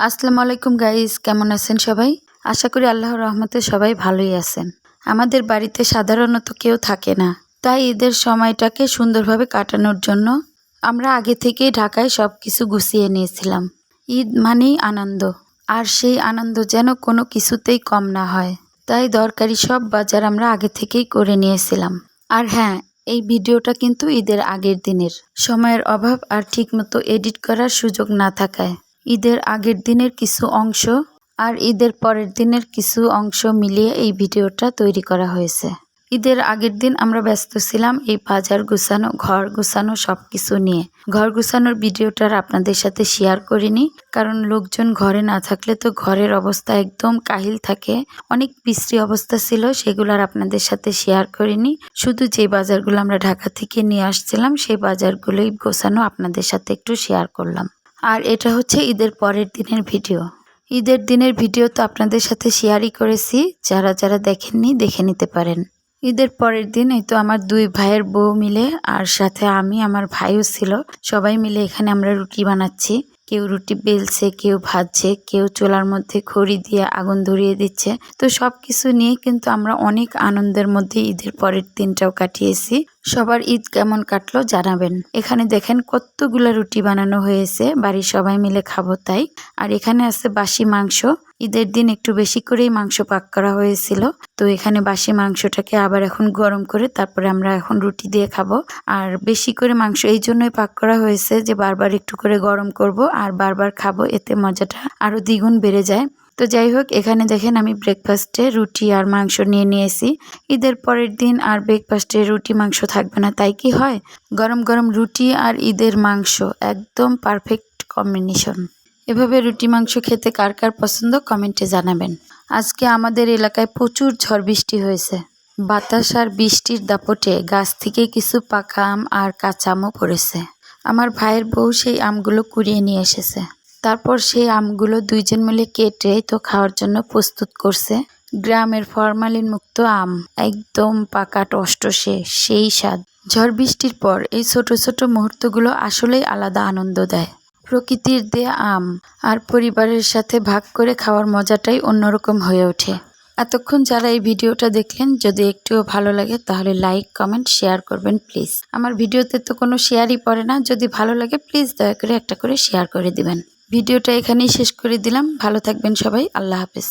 আসসালামু আলাইকুম গাইস, কেমন আছেন সবাই? আশা করি আল্লাহর রহমতে সবাই ভালোই আছেন। আমাদের বাড়িতে সাধারণত কেউ থাকে না, তাই ঈদের সময়টাকে সুন্দরভাবে কাটানোর জন্য আমরা আগে থেকেই ঢাকায় সব কিছু গুছিয়ে নিয়েছিলাম। ঈদ মানেই আনন্দ, আর সেই আনন্দ যেন কোনো কিছুতেই কম না হয়, তাই দরকারি সব বাজার আমরা আগে থেকেই করে নিয়েছিলাম। আর হ্যাঁ, এই ভিডিওটা কিন্তু ঈদের আগের দিনের। সময়ের অভাব আর ঠিকমতো এডিট করার সুযোগ না থাকায় ঈদের আগের দিনের কিছু অংশ আর ঈদের পরের দিনের কিছু অংশ মিলিয়ে এই ভিডিওটা তৈরি করা হয়েছে। ঈদের আগের দিন আমরা ব্যস্ত ছিলাম এই বাজার গুছানো, ঘর গুছানো সব কিছু নিয়ে। ঘর গুছানোর ভিডিওটা আপনাদের সাথে শেয়ার করিনি, কারণ লোকজন ঘরে না থাকলে তো ঘরের অবস্থা একদম কাহিল থাকে। অনেক বিশ্রী অবস্থা ছিল, সেগুলো আর আপনাদের সাথে শেয়ার করিনি। শুধু যে বাজারগুলো আমরা ঢাকা থেকে নিয়ে আসছিলাম সেই বাজারগুলোই গোছানো আপনাদের সাথে একটু শেয়ার করলাম। আর এটা হচ্ছে ঈদের পরের দিনের ভিডিও। ঈদের দিনের ভিডিও তো আপনাদের সাথে শেয়ারই করেছি, যারা যারা দেখেননি দেখে নিতে পারেন। ঈদের পরের দিন এই তো আমার দুই ভাইয়ের বউ মিলে আর সাথে আমি, আমার ভাইও ছিল, সবাই মিলে এখানে আমরা রুটি বানাচ্ছি। কেউ রুটি বেলছে, কেউ ভাজছে, কেউ চুলার মধ্যে খড়ি দিয়ে আগুন ধরিয়ে দিচ্ছে। তো সব কিছু নিয়ে কিন্তু আমরা অনেক আনন্দের মধ্যে ঈদের পরের দিনটাও কাটিয়েছি। সবার ঈদ কেমন কাটলো জানাবেন। এখানে দেখেন কতগুলা রুটি বানানো হয়েছে, বাড়ির সবাই মিলে খাবো তাই। আর এখানে আছে বাসি মাংস। ঈদের দিন একটু বেশি করেই মাংস পাক করা হয়েছিল, তো এখানে বাসি মাংসটাকে আবার এখন গরম করে তারপরে আমরা এখন রুটি দিয়ে খাবো। আর বেশি করে মাংস এই জন্যই পাক করা হয়েছে যে বারবার একটু করে গরম করব আর বারবার খাবো, এতে মজাটা আরো দ্বিগুণ বেড়ে যায়। তো যাই হোক, এখানে দেখেন আমি ব্রেকফাস্টে রুটি আর মাংস নিয়ে নিয়েছি। ঈদের পরের দিন আর ব্রেকফাস্টে রুটি মাংস থাকবে না, তাই কি হয়, গরম গরম রুটি আর ঈদের মাংস একদম পারফেক্ট কম্বিনেশন। এভাবে রুটি মাংস খেতে কার কার পছন্দ কমেন্টে জানাবেন। আজকে আমাদের এলাকায় প্রচুর ঝড় বৃষ্টি হয়েছে। বাতাস আর বৃষ্টির দাপটে গাছ থেকে কিছু পাকা আম আর কাঁচা আমও পড়েছে। আমার ভাইয়ের বউ সেই আমগুলো কুড়িয়ে নিয়ে এসেছে। তারপর সেই আমগুলো দুইজন মিলে কেটে তো খাওয়ার জন্য প্রস্তুত করছে। গ্রামের ফরমালিন মুক্ত আম, একদম পাকা টসটসে, সেই স্বাদ। ঝড় বৃষ্টির পর এই ছোট ছোট মুহূর্তগুলো আসলেই আলাদা আনন্দ দেয়। প্রকৃতির দেয়া আম আর পরিবারের সাথে ভাগ করে খাওয়ার মজাটাই অন্যরকম হয়ে ওঠে। এতক্ষণ যারা এই ভিডিওটা দেখলেন, যদি একটুও ভালো লাগে তাহলে লাইক, কমেন্ট, শেয়ার করবেন প্লিজ। আমার ভিডিওতে তো কোনো শেয়ারই পড়ে না, যদি ভালো লাগে প্লিজ দয়া করে একটা করে শেয়ার করে দিবেন। ভিডিওটা এখানেই শেষ করে দিলাম। ভালো থাকবেন সবাই, আল্লাহ হাফেজ।